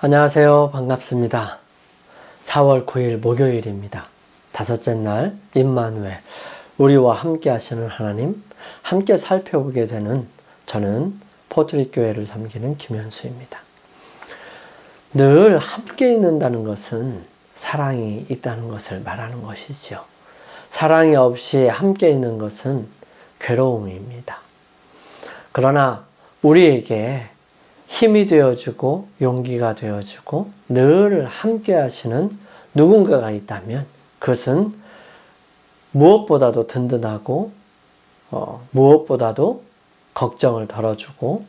안녕하세요. 반갑습니다. 4월 9일 목요일입니다. 다섯째 날 임마누엘, 우리와 함께 하시는 하나님, 함께 살펴보게 되는 저는 포트리 교회를 섬기는 김현수입니다. 늘 함께 있는다는 것은 사랑이 있다는 것을 말하는 것이죠. 사랑이 없이 함께 있는 것은 괴로움입니다. 그러나 우리에게 힘이 되어주고 용기가 되어주고 늘 함께 하시는 누군가가 있다면 그것은 무엇보다도 든든하고 무엇보다도 걱정을 덜어주고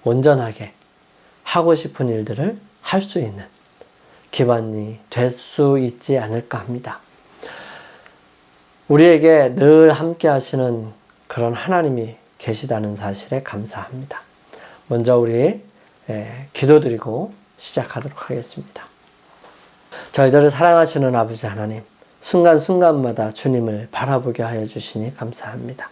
온전하게 하고 싶은 일들을 할 수 있는 기반이 될 수 있지 않을까 합니다. 우리에게 늘 함께 하시는 그런 하나님이 계시다는 사실에 감사합니다. 먼저 우리 기도드리고 시작하도록 하겠습니다. 저희들을 사랑하시는 아버지 하나님, 순간순간마다 주님을 바라보게 하여 주시니 감사합니다.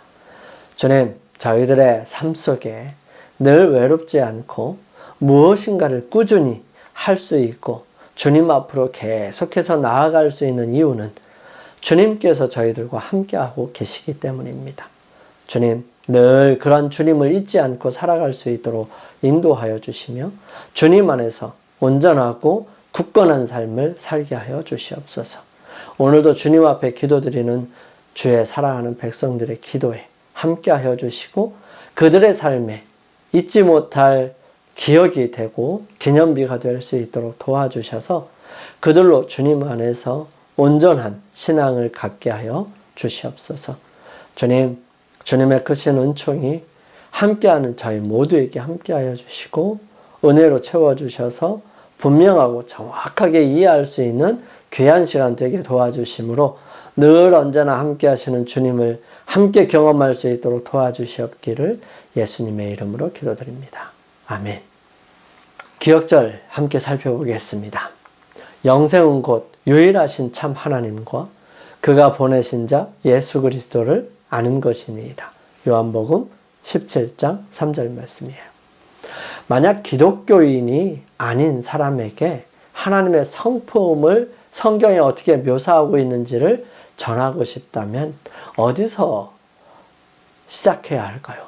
주님, 저희들의 삶 속에 늘 외롭지 않고 무엇인가를 꾸준히 할 수 있고 주님 앞으로 계속해서 나아갈 수 있는 이유는 주님께서 저희들과 함께하고 계시기 때문입니다. 주님, 늘 그런 주님을 잊지 않고 살아갈 수 있도록 인도하여 주시며 주님 안에서 온전하고 굳건한 삶을 살게 하여 주시옵소서. 오늘도 주님 앞에 기도드리는 주의 사랑하는 백성들의 기도에 함께하여 주시고 그들의 삶에 잊지 못할 기억이 되고 기념비가 될 수 있도록 도와주셔서 그들로 주님 안에서 온전한 신앙을 갖게 하여 주시옵소서. 주님, 주님의 크신 은총이 함께하는 저희 모두에게 함께하여 주시고 은혜로 채워주셔서 분명하고 정확하게 이해할 수 있는 귀한 시간 되게 도와주심으로 늘 언제나 함께하시는 주님을 함께 경험할 수 있도록 도와주시옵기를 예수님의 이름으로 기도드립니다. 아멘. 기억절 함께 살펴보겠습니다. 영생은 곧 유일하신 참 하나님과 그가 보내신 자 예수 그리스도를 아는 것이니이다. 요한복음 17장 3절 말씀이에요. 만약 기독교인이 아닌 사람에게 하나님의 성품을 성경에 어떻게 묘사하고 있는지를 전하고 싶다면 어디서 시작해야 할까요?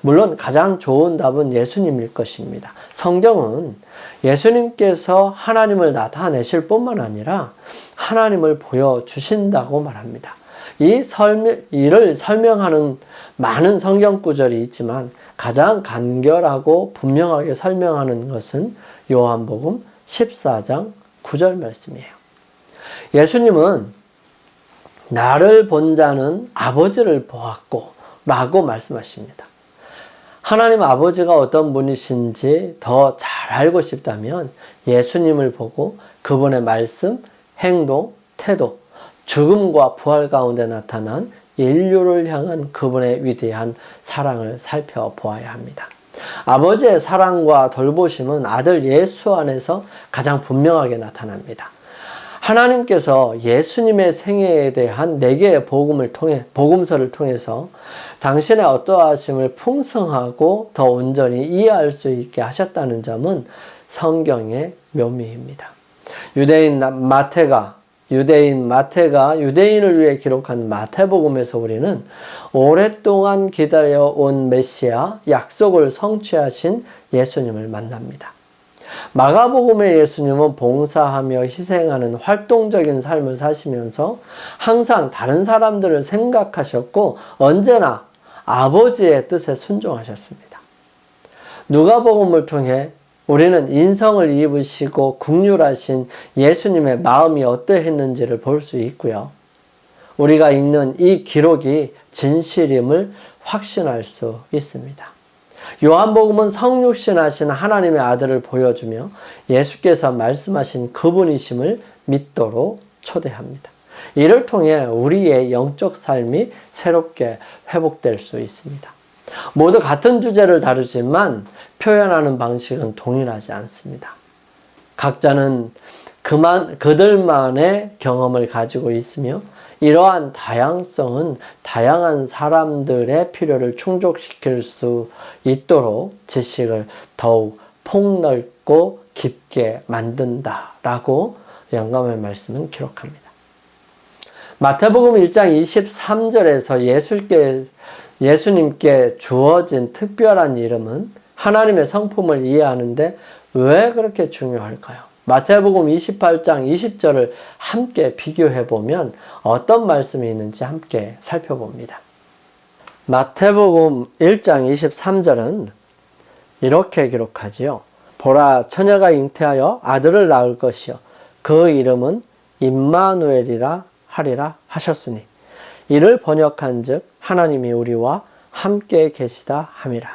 물론 가장 좋은 답은 예수님일 것입니다. 성경은 예수님께서 하나님을 나타내실 뿐만 아니라 하나님을 보여주신다고 말합니다. 이를 설명하는 많은 성경 구절이 있지만 가장 간결하고 분명하게 설명하는 것은 요한복음 14장 9절 말씀이에요. 예수님은 나를 본 자는 아버지를 보았고 라고 말씀하십니다. 하나님 아버지가 어떤 분이신지 더 잘 알고 싶다면 예수님을 보고 그분의 말씀, 행동, 태도, 죽음과 부활 가운데 나타난 인류를 향한 그분의 위대한 사랑을 살펴보아야 합니다. 아버지의 사랑과 돌보심은 아들 예수 안에서 가장 분명하게 나타납니다. 하나님께서 예수님의 생애에 대한 4개의 복음서를 통해서 당신의 어떠하심을 풍성하고 더 온전히 이해할 수 있게 하셨다는 점은 성경의 묘미입니다. 유대인 마태가 유대인을 위해 기록한 마태복음에서 우리는 오랫동안 기다려온 메시아 약속을 성취하신 예수님을 만납니다. 마가복음의 예수님은 봉사하며 희생하는 활동적인 삶을 사시면서 항상 다른 사람들을 생각하셨고 언제나 아버지의 뜻에 순종하셨습니다. 누가복음을 통해 우리는 인성을 입으시고 긍휼하신 예수님의 마음이 어떠했는지를 볼 수 있고요. 우리가 읽는 이 기록이 진실임을 확신할 수 있습니다. 요한복음은 성육신하신 하나님의 아들을 보여주며 예수께서 말씀하신 그분이심을 믿도록 초대합니다. 이를 통해 우리의 영적 삶이 새롭게 회복될 수 있습니다. 모두 같은 주제를 다루지만 표현하는 방식은 동일하지 않습니다. 각자는 그들만의 경험을 가지고 있으며 이러한 다양성은 다양한 사람들의 필요를 충족시킬 수 있도록 지식을 더욱 폭넓고 깊게 만든다라고 영감의 말씀은 기록합니다. 마태복음 1장 23절에서 예수님께 주어진 특별한 이름은 하나님의 성품을 이해하는데 왜 그렇게 중요할까요? 마태복음 28장 20절을 함께 비교해 보면 어떤 말씀이 있는지 함께 살펴봅니다. 마태복음 1장 23절은 이렇게 기록하지요. 보라, 처녀가 잉태하여 아들을 낳을 것이요 그 이름은 임마누엘이라 하리라 하셨으니 이를 번역한즉 하나님이 우리와 함께 계시다 함이라.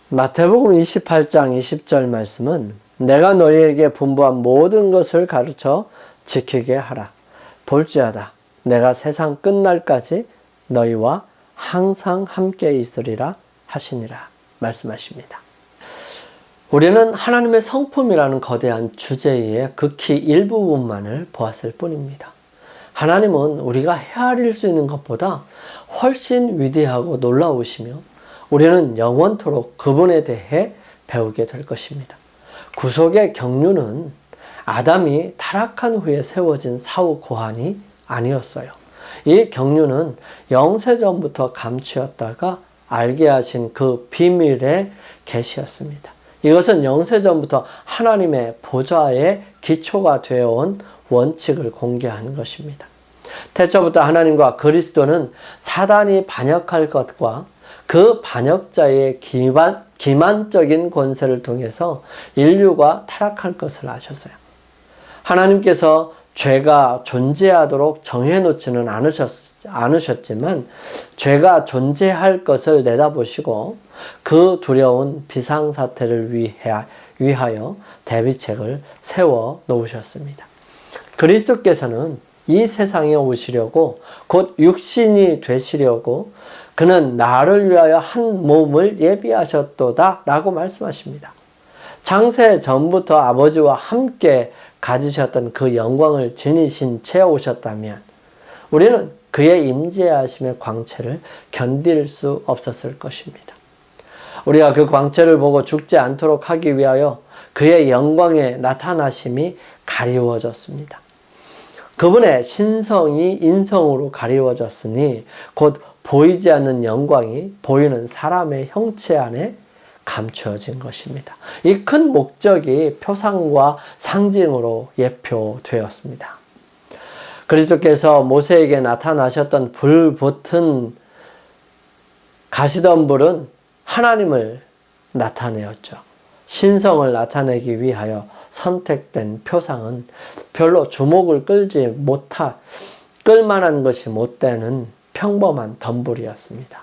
마태복음 28장 20절 말씀은 내가 너희에게 분부한 모든 것을 가르쳐 지키게 하라. 볼지어다 내가 세상 끝날까지 너희와 항상 함께 있으리라 하시니라 말씀하십니다. 우리는 하나님의 성품이라는 거대한 주제의 극히 일부분만을 보았을 뿐입니다. 하나님은 우리가 헤아릴 수 있는 것보다 훨씬 위대하고 놀라우시며 우리는 영원토록 그분에 대해 배우게 될 것입니다. 구속의 경륜은 아담이 타락한 후에 세워진 사후 고한이 아니었어요. 이 경륜은 영세전부터 감추었다가 알게 하신 그 비밀의 계시였습니다. 이것은 영세전부터 하나님의 보좌의 기초가 되어온 원칙을 공개하는 것입니다. 태초부터 하나님과 그리스도는 사단이 반역할 것과 그 반역자의 기만적인 권세를 통해서 인류가 타락할 것을 아셨어요. 하나님께서 죄가 존재하도록 정해놓지는 않으셨지만 죄가 존재할 것을 내다보시고 그 두려운 비상사태를 위하여 대비책을 세워 놓으셨습니다. 그리스도께서는 이 세상에 오시려고 곧 육신이 되시려고 그는 나를 위하여 한 몸을 예비하셨도다 라고 말씀하십니다. 창세 전부터 아버지와 함께 가지셨던 그 영광을 지니신 채 오셨다면 우리는 그의 임재하심의 광채를 견딜 수 없었을 것입니다. 우리가 그 광채를 보고 죽지 않도록 하기 위하여 그의 영광의 나타나심이 가리워졌습니다. 그분의 신성이 인성으로 가리워졌으니 곧 보이지 않는 영광이 보이는 사람의 형체 안에 감추어진 것입니다. 이 큰 목적이 표상과 상징으로 예표되었습니다. 그리스도께서 모세에게 나타나셨던 불붙은 가시덤불은 하나님을 나타내었죠. 신성을 나타내기 위하여 선택된 표상은 별로 주목을 끌만한 것이 못 되는 평범한 덤불이었습니다.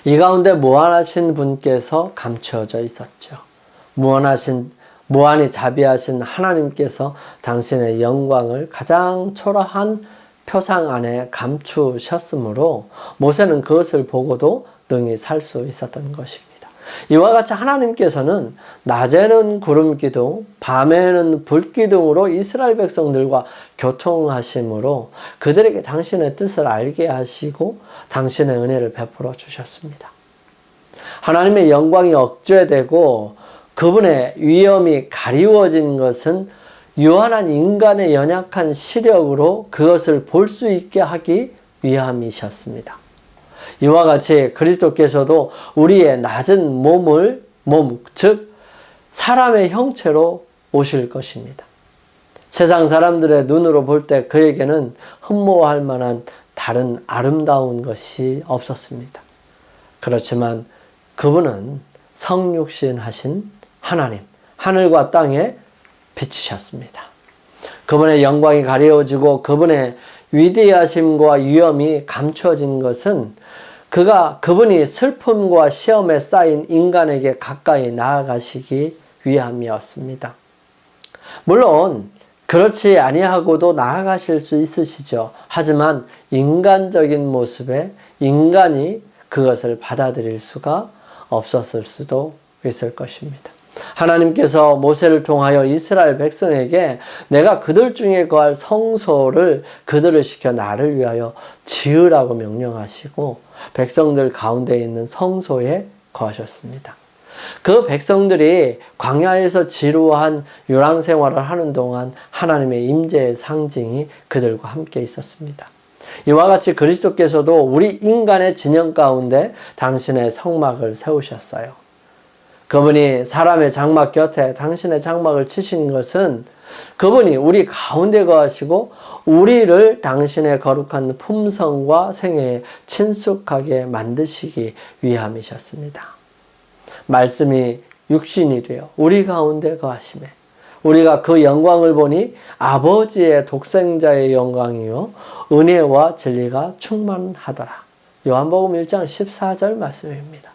이 가운데 무한하신 분께서 감추어져 있었죠. 무한히 자비하신 하나님께서 당신의 영광을 가장 초라한 표상 안에 감추셨으므로 모세는 그것을 보고도 능히 살 수 있었던 것입니다. 이와 같이 하나님께서는 낮에는 구름 기둥, 밤에는 불 기둥으로 이스라엘 백성들과 교통하심으로 그들에게 당신의 뜻을 알게 하시고 당신의 은혜를 베풀어 주셨습니다. 하나님의 영광이 억제되고 그분의 위엄이 가리워진 것은 유한한 인간의 연약한 시력으로 그것을 볼 수 있게 하기 위함이셨습니다. 이와 같이 그리스도께서도 우리의 낮은 몸, 즉 사람의 형체로 오실 것입니다. 세상 사람들의 눈으로 볼 때 그에게는 흠모할 만한 다른 아름다운 것이 없었습니다. 그렇지만 그분은 성육신 하신 하나님, 하늘과 땅에 비치셨습니다. 그분의 영광이 가려지고 그분의 위대하심과 위엄이 감추어진 것은 그분이 슬픔과 시험에 쌓인 인간에게 가까이 나아가시기 위함이었습니다. 물론 그렇지 아니하고도 나아가실 수 있으시죠. 하지만 인간적인 모습에 인간이 그것을 받아들일 수가 없었을 수도 있을 것입니다. 하나님께서 모세를 통하여 이스라엘 백성에게 내가 그들 중에 거할 성소를 그들을 시켜 나를 위하여 지으라고 명령하시고 백성들 가운데 있는 성소에 거하셨습니다. 그 백성들이 광야에서 지루한 유랑 생활을 하는 동안 하나님의 임재의 상징이 그들과 함께 있었습니다. 이와 같이 그리스도께서도 우리 인간의 진영 가운데 당신의 성막을 세우셨어요. 그분이 사람의 장막 곁에 당신의 장막을 치신 것은 그분이 우리 가운데 거하시고 우리를 당신의 거룩한 품성과 생애에 친숙하게 만드시기 위함이셨습니다. 말씀이 육신이 되어 우리 가운데 거하심에 우리가 그 영광을 보니 아버지의 독생자의 영광이요 은혜와 진리가 충만하더라. 요한복음 1장 14절 말씀입니다.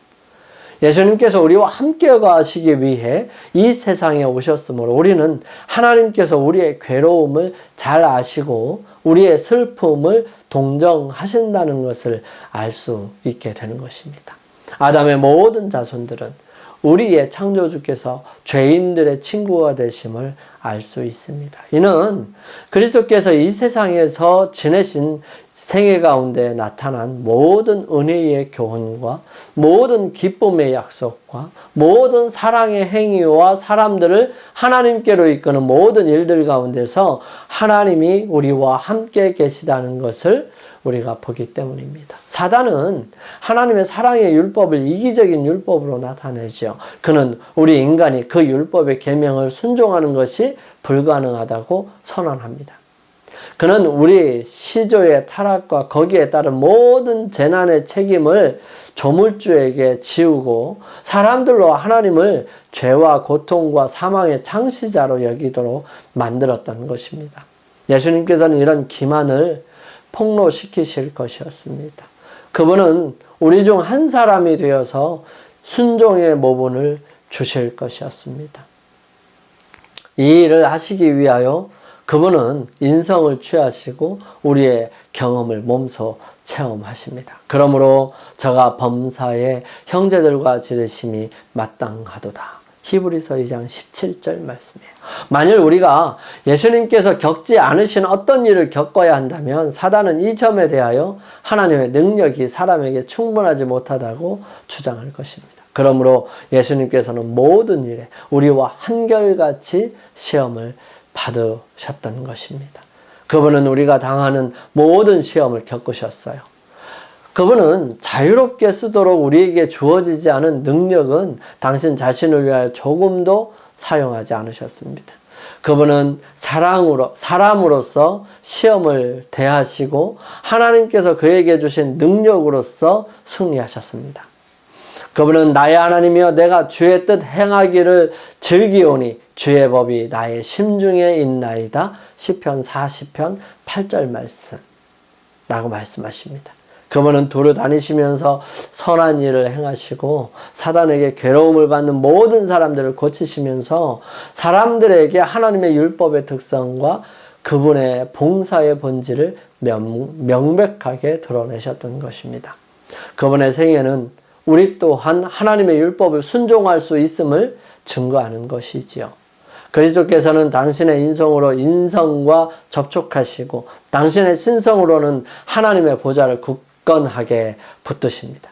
예수님께서 우리와 함께 거하시기 위해 이 세상에 오셨으므로 우리는 하나님께서 우리의 괴로움을 잘 아시고 우리의 슬픔을 동정하신다는 것을 알 수 있게 되는 것입니다. 아담의 모든 자손들은 우리의 창조주께서 죄인들의 친구가 되심을 알 수 있습니다. 이는 그리스도께서 이 세상에서 지내신 생애 가운데 나타난 모든 은혜의 교훈과 모든 기쁨의 약속과 모든 사랑의 행위와 사람들을 하나님께로 이끄는 모든 일들 가운데서 하나님이 우리와 함께 계시다는 것을 우리가 보기 때문입니다. 사단은 하나님의 사랑의 율법을 이기적인 율법으로 나타내죠. 그는 우리 인간이 그 율법의 계명을 순종하는 것이 불가능하다고 선언합니다. 그는 우리 시조의 타락과 거기에 따른 모든 재난의 책임을 조물주에게 지우고 사람들로 하나님을 죄와 고통과 사망의 창시자로 여기도록 만들었던 것입니다. 예수님께서는 이런 기만을 폭로시키실 것이었습니다. 그분은 우리 중 한 사람이 되어서 순종의 모본을 주실 것이었습니다. 이 일을 하시기 위하여 그분은 인성을 취하시고 우리의 경험을 몸소 체험하십니다. 그러므로 저가 범사에 형제들과 지르심이 마땅하도다. 히브리서 2장 17절 말씀이에요. 만일 우리가 예수님께서 겪지 않으신 어떤 일을 겪어야 한다면 사단은 이 점에 대하여 하나님의 능력이 사람에게 충분하지 못하다고 주장할 것입니다. 그러므로 예수님께서는 모든 일에 우리와 한결같이 시험을 받으셨던 것입니다. 그분은 우리가 당하는 모든 시험을 겪으셨어요. 그분은 자유롭게 쓰도록 우리에게 주어지지 않은 능력은 당신 자신을 위하여 조금도 사용하지 않으셨습니다. 그분은 사람으로서 시험을 대하시고 하나님께서 그에게 주신 능력으로서 승리하셨습니다. 그분은 나의 하나님이여 내가 주의 뜻 행하기를 즐기오니 주의 법이 나의 심중에 있나이다. 시편 40편 8절 말씀라고 말씀하십니다. 그분은 두루 다니시면서 선한 일을 행하시고 사단에게 괴로움을 받는 모든 사람들을 고치시면서 사람들에게 하나님의 율법의 특성과 그분의 봉사의 본질을 명백하게 드러내셨던 것입니다. 그분의 생애는 우리 또한 하나님의 율법을 순종할 수 있음을 증거하는 것이지요. 그리스도께서는 당신의 인성으로 인성과 접촉하시고 당신의 신성으로는 하나님의 보좌를 굳건하게 붙드십니다.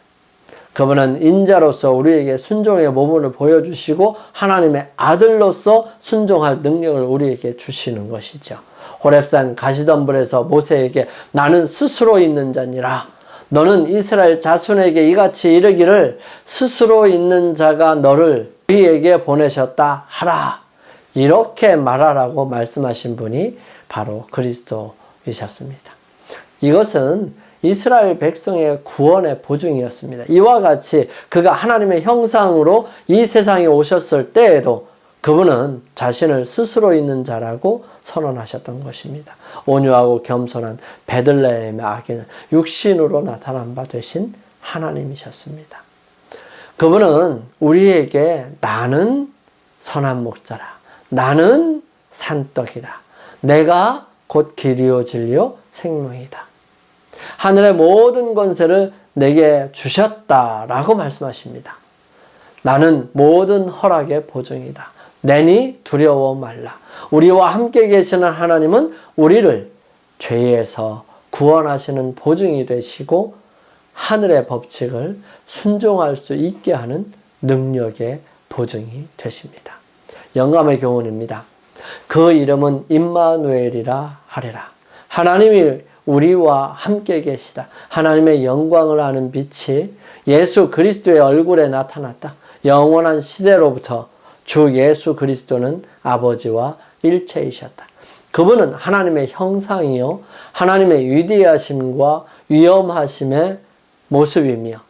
그분은 인자로서 우리에게 순종의 모범을 보여주시고 하나님의 아들로서 순종할 능력을 우리에게 주시는 것이죠. 호렙산 가시덤불에서 모세에게 나는 스스로 있는 자니라. 너는 이스라엘 자손에게 이같이 이르기를 스스로 있는 자가 너를 우리에게 보내셨다 하라. 이렇게 말하라고 말씀하신 분이 바로 그리스도이셨습니다. 이것은 이스라엘 백성의 구원의 보증이었습니다. 이와 같이 그가 하나님의 형상으로 이 세상에 오셨을 때에도 그분은 자신을 스스로 있는 자라고 선언하셨던 것입니다. 온유하고 겸손한 베들레헴의 아기는 육신으로 나타난 바 되신 하나님이셨습니다. 그분은 우리에게 나는 선한 목자라. 나는 산떡이다. 내가 곧 길이요 진리요 생명이다. 하늘의 모든 권세를 내게 주셨다라고 말씀하십니다. 나는 모든 허락의 보증이다. 내니 두려워 말라. 우리와 함께 계시는 하나님은 우리를 죄에서 구원하시는 보증이 되시고 하늘의 법칙을 순종할 수 있게 하는 능력의 보증이 되십니다. 영감의 교훈입니다. 그 이름은 임마누엘이라 하리라. 하나님이 우리와 함께 계시다. 하나님의 영광을 아는 빛이 예수 그리스도의 얼굴에 나타났다. 영원한 시대로부터 주 예수 그리스도는 아버지와 일체이셨다. 그분은 하나님의 형상이요 하나님의 위대하심과 위엄하심의 모습이며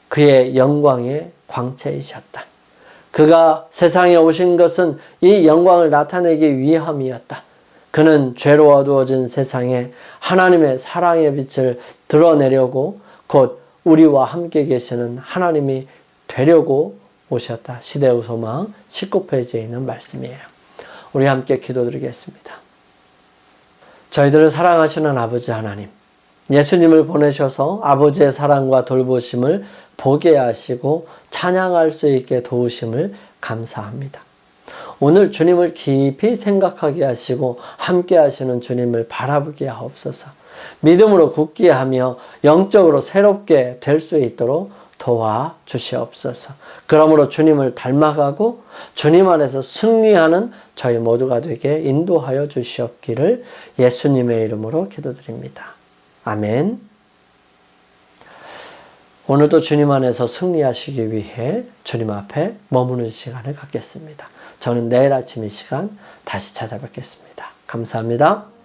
그의 영광의 광채이셨다. 그가 세상에 오신 것은 이 영광을 나타내기 위함이었다. 그는 죄로 어두워진 세상에 하나님의 사랑의 빛을 드러내려고 곧 우리와 함께 계시는 하나님이 되려고 오셨다. 시대의 소망 19페이지에 있는 말씀이에요. 우리 함께 기도드리겠습니다. 저희들을 사랑하시는 아버지 하나님, 예수님을 보내셔서 아버지의 사랑과 돌보심을 보게 하시고 찬양할 수 있게 도우심을 감사합니다. 오늘 주님을 깊이 생각하게 하시고 함께 하시는 주님을 바라보게 하옵소서. 믿음으로 굳게 하며 영적으로 새롭게 될 수 있도록 도와주시옵소서. 그러므로 주님을 닮아가고 주님 안에서 승리하는 저희 모두가 되게 인도하여 주시옵기를 예수님의 이름으로 기도드립니다. 아멘. 오늘도 주님 안에서 승리하시기 위해 주님 앞에 머무는 시간을 갖겠습니다. 저는 내일 아침 이 시간 다시 찾아뵙겠습니다. 감사합니다.